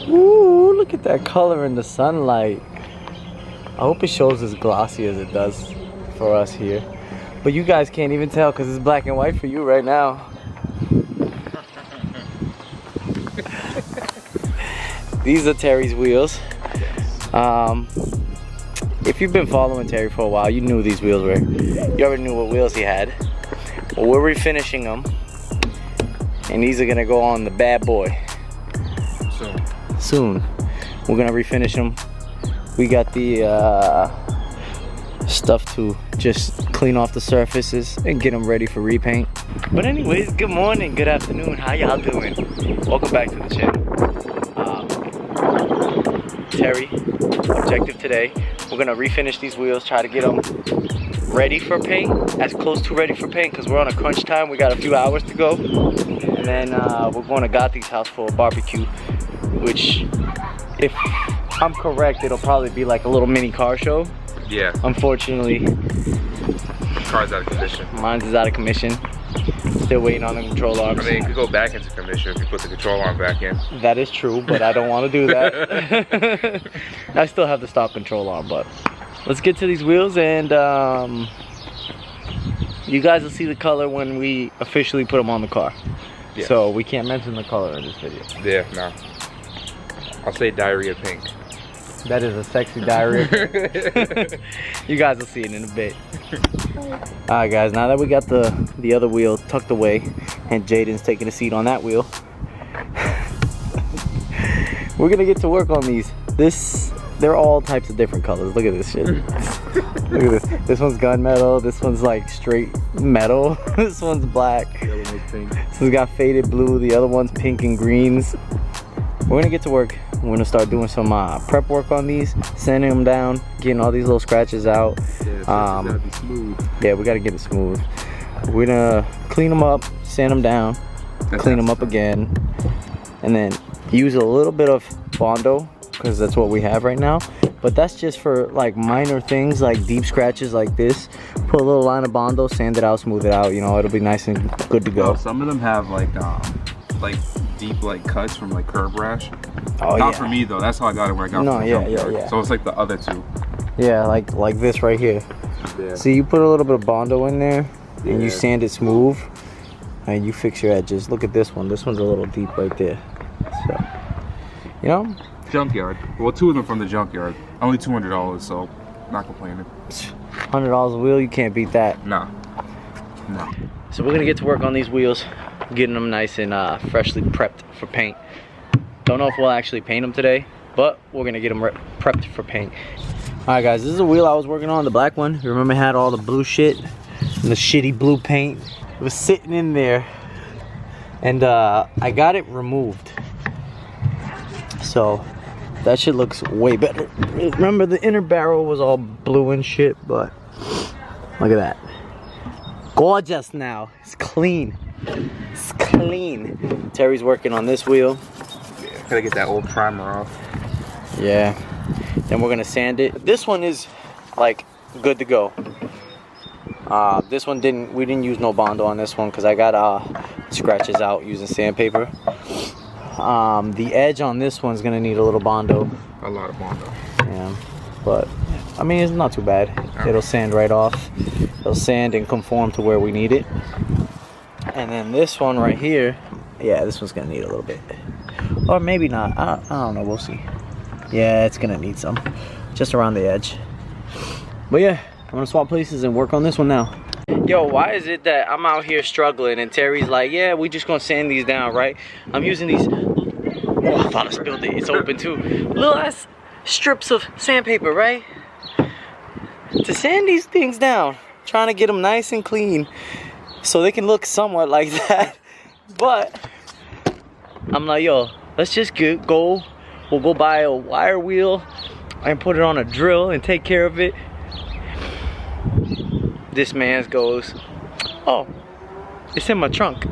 Ooh, look at that color in the sunlight. I hope it shows as glossy as it does for us here. But you guys can't even tell because it's black and white for you right now. These are Terry's wheels. If you've been following Terry for a while, you knew these wheels were, you already knew what wheels he had. Well, we're refinishing them. And these are gonna go on the bad boy. Soon. We're gonna refinish them. We got the stuff to just clean off the surfaces and get them ready for repaint. But anyways, good morning, good afternoon, how y'all doing? Welcome back to the channel. Terry, objective today, we're gonna refinish these wheels, try to get them ready for paint, as close to ready for paint, because we're on a crunch time. We got a few hours to go. And then we're going to Gothi's house for a barbecue, which, if I'm correct, it'll probably be like a little mini car show. Yeah. Unfortunately, car's out of commission. Mine's is out of commission. Still waiting on the control arms. I mean, it could go back into commission if you put the control arm back in. That is true, but I don't want to do that. I still have the stop control arm, but let's get to these wheels, and you guys will see the color when we officially put them on the car. Yeah. So we can't mention the color in this video. Yeah, no. I'll say diarrhea pink. That is a sexy diarrhea pink. You guys will see it in a bit. Alright guys, now that we got the other wheel tucked away and Jaden's taking a seat on that wheel, we're gonna get to work on these. They're all types of different colors. Look at this shit. Look at this. This one's gunmetal. This one's like straight metal. This one's black. The other one's pink. This one's got faded blue. The other one's pink and greens. We're gonna get to work. We're gonna start doing some prep work on these, sanding them down, getting all these little scratches out. Yeah, gotta be smooth. Yeah, we gotta get it smooth. We're gonna clean them up, sand them down, clean them up again, and then use a little bit of bondo, because that's what we have right now. But that's just for like minor things, like deep scratches like this. Put a little line of bondo, sand it out, smooth it out, you know, it'll be nice and good to go. Oh, some of them have like deep like cuts from like curb rash. Oh, not for me though, that's how I got it when I got it from the junkyard. Yeah. So it's like the other two. Yeah, like this right here. Yeah. See, you put a little bit of bondo in there, and you sand it smooth, and you fix your edges. Look at this one. This one's a little deep right there. So, you know? Junkyard. Well, two of them from the junkyard. Only $200, so not complaining. $100 a wheel, you can't beat that. Nah. No. So we're gonna get to work on these wheels, getting them nice and freshly prepped for paint. Don't know if we'll actually paint them today, but we're gonna get them prepped for paint. All right, guys, this is a wheel I was working on, the black one. You remember it had all the blue shit and the shitty blue paint. It was sitting in there, and I got it removed. So that shit looks way better. Remember, the inner barrel was all blue and shit, but look at that. Gorgeous now. It's clean. It's clean. Terry's working on this wheel. Yeah, gotta get that old primer off. Yeah. Then we're gonna sand it. This one is like good to go. This one we didn't use no bondo on this one because I got scratches out using sandpaper. The edge on this one's gonna need a little bondo. A lot of bondo. Yeah, but I mean, it's not too bad. It'll sand right off. It'll sand and conform to where we need it. And then this one right here, yeah, this one's gonna need a little bit, or maybe not. I don't know. We'll see. Yeah, it's gonna need some, just around the edge. But yeah, I'm gonna swap places and work on this one now. Yo, why is it that I'm out here struggling and Terry's like, yeah, we just gonna sand these down, right? I'm using these, oh, I thought I spilled it, it's open too. Little ass strips of sandpaper, right? To sand these things down, trying to get them nice and clean so they can look somewhat like that. But I'm like, yo, let's just go. We'll go buy a wire wheel and put it on a drill and take care of it. This man goes, oh, it's in my trunk.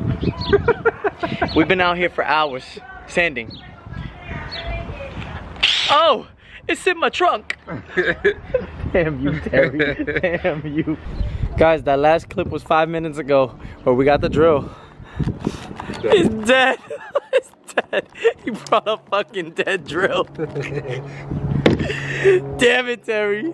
We've been out here for hours sanding. Oh, it's in my trunk. Damn you, Terry. Damn you. Guys, that last clip was 5 minutes ago where we got the drill. It's dead. It's dead. He brought a fucking dead drill. Damn it, Terry.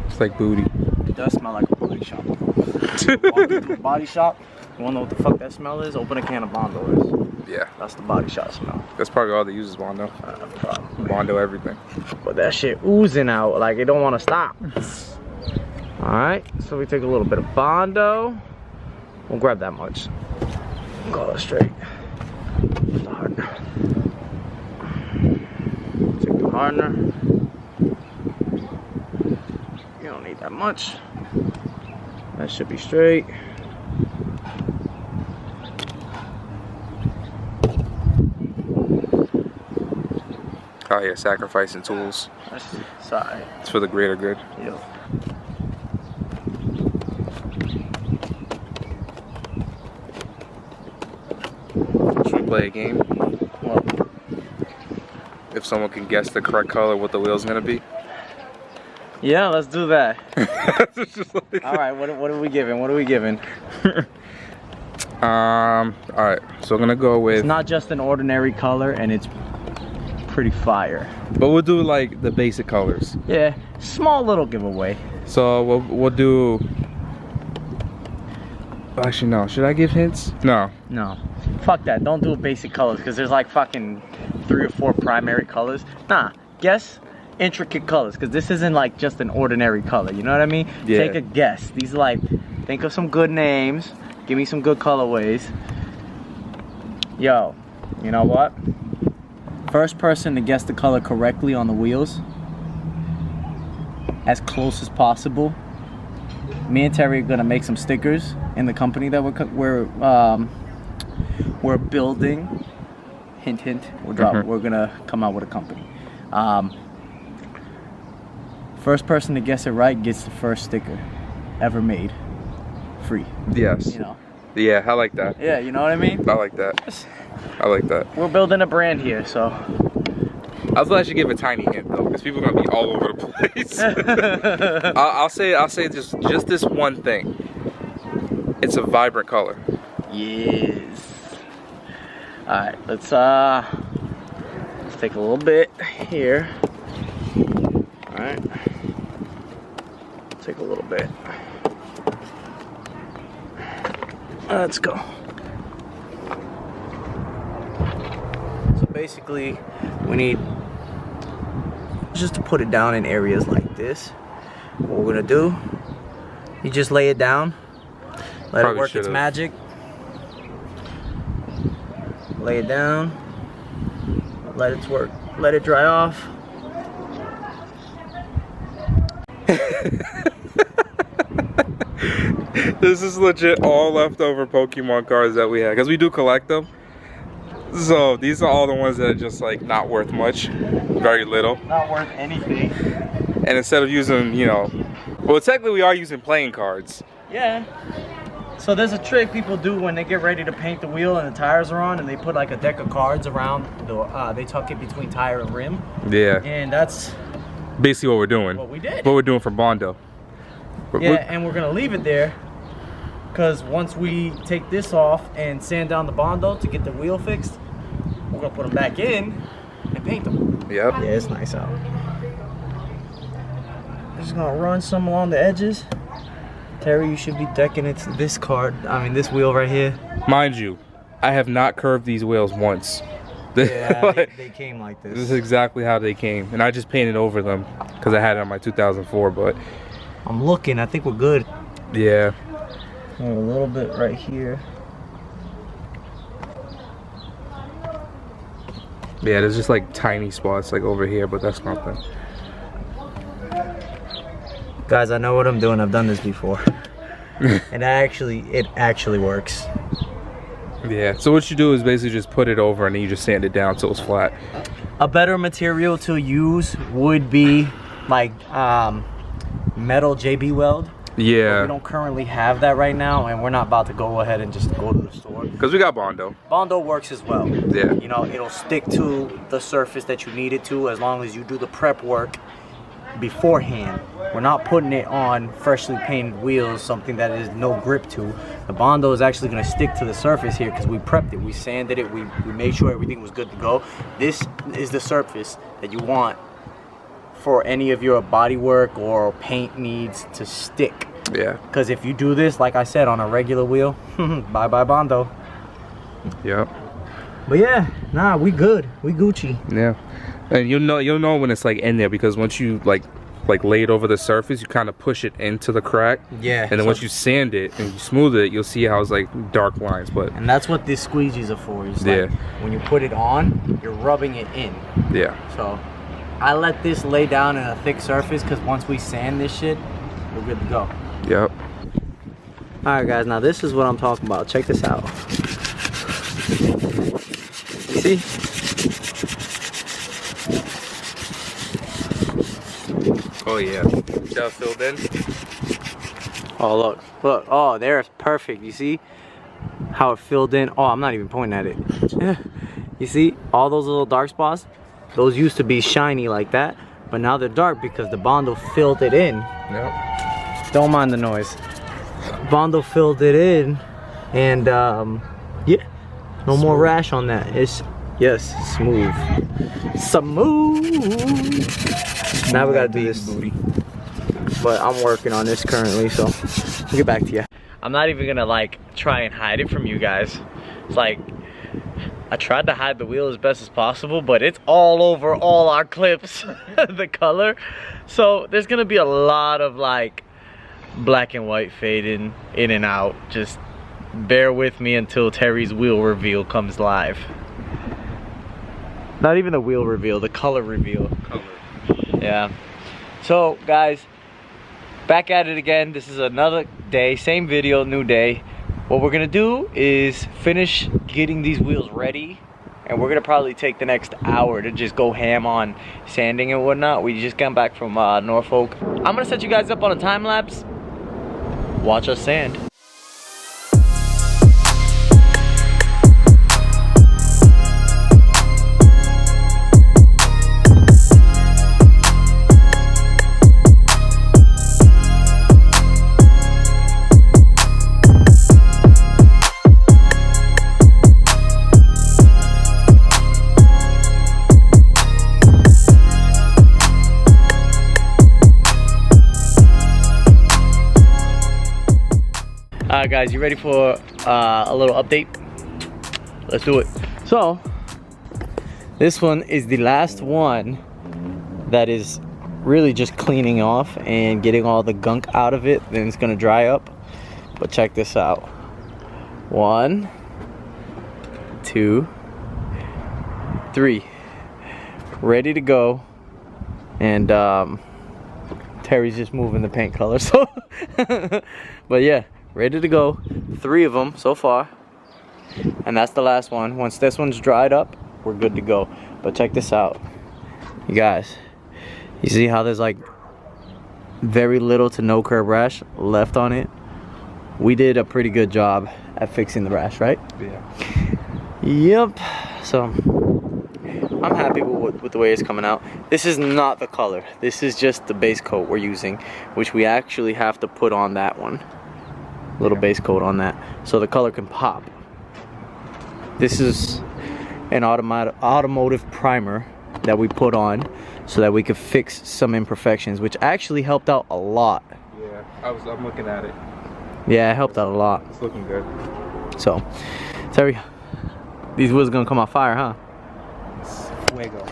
It's like booty. It does smell like a body shop. Walk into a body shop, you wanna know what the fuck that smell is? Open a can of Bondo. Yeah. That's the body shop smell. That's probably all they use is Bondo. Probably. Bondo everything. But that shit oozing out, like it don't wanna stop. Alright, so we take a little bit of Bondo. We'll grab that much. Call it straight. The hardener. Take the hardener. You don't need that much. That should be straight. Oh yeah, sacrificing tools. That's alright. It's for the greater good. Yep. Should we play a game? Well, If someone can guess the correct color, what the wheel's gonna be? yeah, let's do that. It's just like- Alright, what are we giving? What are we giving? Alright, so we're gonna go with. It's not just an ordinary color, and it's pretty fire. But we'll do like the basic colors. Yeah, small little giveaway. So we'll do. Actually, no. Should I give hints? No. No, fuck that. Don't do basic colors because there's like fucking 3 or 4 primary colors. Nah, guess intricate colors because this isn't like just an ordinary color. You know what I mean? Yeah. Take a guess. These are like, think of some good names. Give me some good colorways. Yo, you know what? First person to guess the color correctly on the wheels, as close as possible. Me and Terry are gonna make some stickers in the company that we're building. Hint, hint. We're gonna come out with a company. First person to guess it right gets the first sticker ever made, free. Yes. You know. Yeah, I like that. Yeah, you know what I mean. I like that. I like that. We're building a brand here, so. I thought I should give a tiny hint though, because people are gonna be all over the place. I'll say just this one thing. It's a vibrant color. Yes. All right, let's take a little bit here. All right. Take a little bit. Let's go. So basically, we need just to put it down in areas like this. What we're gonna do, you just lay it down, let Probably it work its should've. magic. Lay it down, let it work, let it dry off. This is legit all leftover Pokemon cards that we had, because we do collect them. So these are all the ones that are just like not worth much, very little. Not worth anything. And instead of using, you know, well, technically we are using playing cards. Yeah. So there's a trick people do when they get ready to paint the wheel and the tires are on, and they put like a deck of cards around the. They tuck it between tire and rim. Yeah. And that's Basically what we're doing. what we did. What we're doing for Bondo. Yeah, and we're gonna leave it there because once we take this off and sand down the Bondo to get the wheel fixed, we're gonna put them back in and paint them. Yep. Yeah, it's nice out. Just gonna run some along the edges. Terry, you should be decking it to this this wheel right here. Mind you, I have not curved these wheels once. Yeah, they came like This is exactly how they came, and I just painted over them because I had it on my 2004. But I'm looking. I think we're good. yeah, A little bit right here. yeah, there's just like tiny spots like over here, but that's nothing. Guys, I know what I'm doing. I've done this before, and it actually works. Yeah. So what you do is basically just put it over, and then you just sand it down so it's flat. A better material to use would be like metal JB weld. Yeah. We don't currently have that right now, and we're not about to go ahead and just go to the store. Because we got Bondo. Bondo works as well. Yeah. You know, it'll stick to the surface that you need it to as long as you do the prep work beforehand. We're not putting it on freshly painted wheels, something that is no grip to. The Bondo is actually going to stick to the surface here because we prepped it, we sanded it, we made sure everything was good to go. This is the surface that you want for any of your body work or paint needs to stick. Yeah. Because if you do this, like I said, on a regular wheel, bye bye Bondo. Yep. But yeah, nah, we good. We Gucci. Yeah. And you'll know when it's like in there, because once you like lay it over the surface, you kind of push it into the crack. Yeah. And then once you sand it and you smooth it, you'll see how it's like dark lines. But and that's what these squeegees are for. Is yeah. Like when you put it on, you're rubbing it in. Yeah. So I let this lay down in a thick surface because once we sand this shit, we're good to go. Yep. Alright guys, now this is what I'm talking about. Check this out. See? Oh yeah. See how it filled in? Oh look, look, oh there's perfect. You see how it filled in? Oh, I'm not even pointing at it. You see all those little dark spots? Those used to be shiny like that, but now they're dark because the Bondo filled it in. Yep. Don't mind the noise. Bondo filled it in, and yeah, no more rash on that. It's, yes, smooth. Smooth. Now we gotta do this. But I'm working on this currently, so I'll get back to you. I'm not even gonna like try and hide it from you guys. It's like, I tried to hide the wheel as best as possible, but it's all over all our clips, the color. So there's gonna be a lot of like black and white fading in and out. Just bear with me until Terry's wheel reveal comes live. Not even the wheel reveal, the color reveal. Yeah. So guys, back at it again. This is another day, same video, new day. What we're gonna do is finish getting these wheels ready, and we're gonna probably take the next hour to just go ham on sanding and whatnot. We just got back from Norfolk. I'm gonna set you guys up on a time lapse. Watch us sand. Alright guys, you ready for a little update? Let's do it. So, this one is the last one that is really just cleaning off and getting all the gunk out of it. Then it's gonna dry up. But check this out. 1, 2, 3. Ready to go. And Terry's just moving the paint color, so but yeah, ready to go. 3 of them so far, and that's the last one. Once this one's dried up, we're good to go. But check this out, you guys. You see how there's like very little to no curb rash left on it? We did a pretty good job at fixing the rash, right? Yeah. Yep. So I'm happy with the way it's coming out. This is not the color. This is just the base coat we're using, which we actually have to put on that one. Little base coat on that, so the color can pop. This is an automotive primer that we put on so that we could fix some imperfections, which actually helped out a lot. Yeah, I'm looking at it. Yeah, it helped out a lot. It's looking good. So, Terry, these wheels are gonna come out fire, huh? Fuego.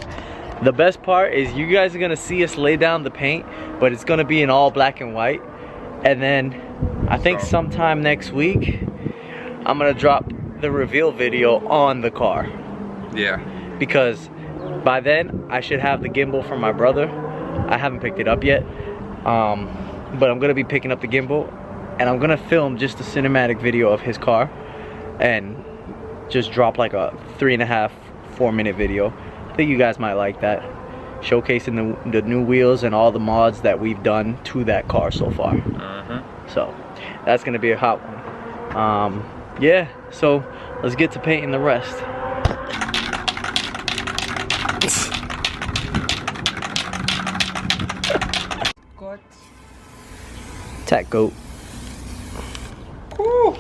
The best part is you guys are gonna see us lay down the paint, but it's gonna be in all black and white. And then I think sometime next week I'm gonna drop the reveal video on the car. Yeah. Because by then I should have the gimbal from my brother. I haven't picked it up yet, but I'm gonna be picking up the gimbal, and I'm gonna film just a cinematic video of his car and just drop like a 3.5, 4-minute video. I think you guys might like that, showcasing the new wheels and all the mods that we've done to that car so far. So that's gonna be a hot one. Yeah, so let's get to painting the rest. Tack coat. Woo!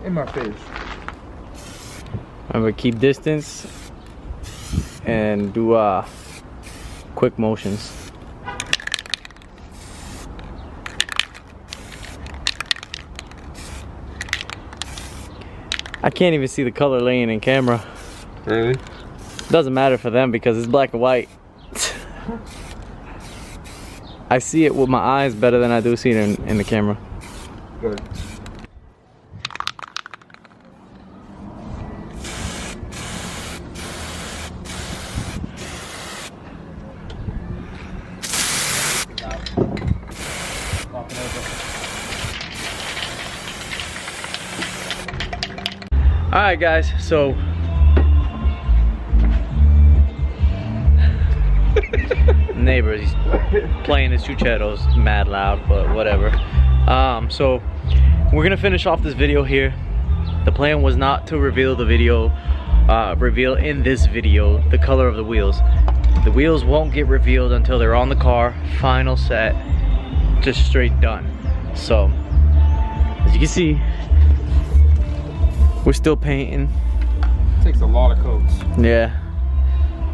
In my face. Remember, keep distance and do quick motions. I can't even see the color laying in camera. Really? Doesn't matter for them because it's black and white. I see it with my eyes better than I do see it in the camera. Good. Alright guys, so neighbors, he's playing his chuchetos mad loud, but whatever. So we're gonna finish off this video here. The plan was not to reveal the video, reveal in this video the color of the wheels. The wheels won't get revealed until they're on the car, final set, just straight done. So as you can see, we're still painting. Takes a lot of coats. Yeah,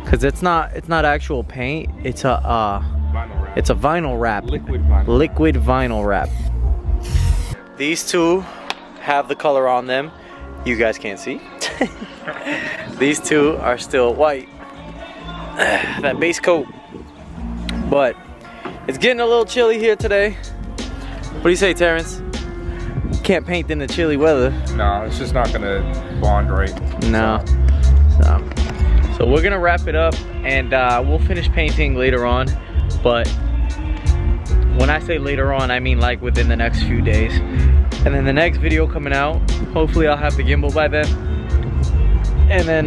cause it's not actual paint. It's a Vinyl wrap. it's a vinyl wrap. Liquid vinyl. Liquid vinyl wrap. These two have the color on them. You guys can't see. These two are still white. That base coat. But it's getting a little chilly here today. What do you say, Terrence? Can't paint in the chilly weather. No, it's just not gonna bond right. No. So we're gonna wrap it up and we'll finish painting later on. But when I say later on, I mean like within the next few days. And then the next video coming out, hopefully I'll have the gimbal by then. And then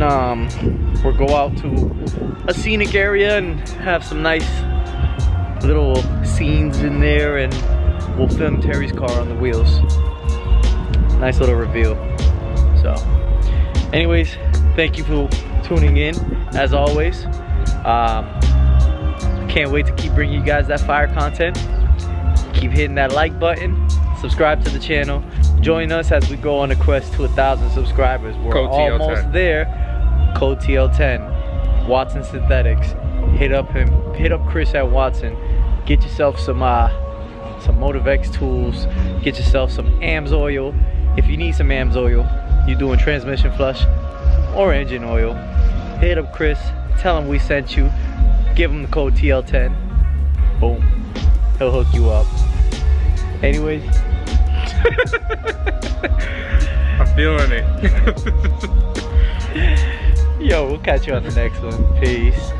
we'll go out to a scenic area and have some nice little scenes in there, and we'll film Terry's car on the wheels. Nice little reveal. So anyways, thank you for tuning in as always. Can't wait to keep bringing you guys that fire content. Keep hitting that like button, subscribe to the channel, join us as we go on a quest to 1,000 subscribers. We're Code TL10. almost there. Code TL10, Watson Synthetics. Hit up him, hit up Chris at Watson. Get yourself some Motivex tools, get yourself some AMS oil. If you need some AMS oil, you're doing transmission flush or engine oil, hit up Chris, tell him we sent you, give him the code TL10, boom, he'll hook you up. Anyways, I'm feeling it. yo, we'll catch you on the next one. Peace.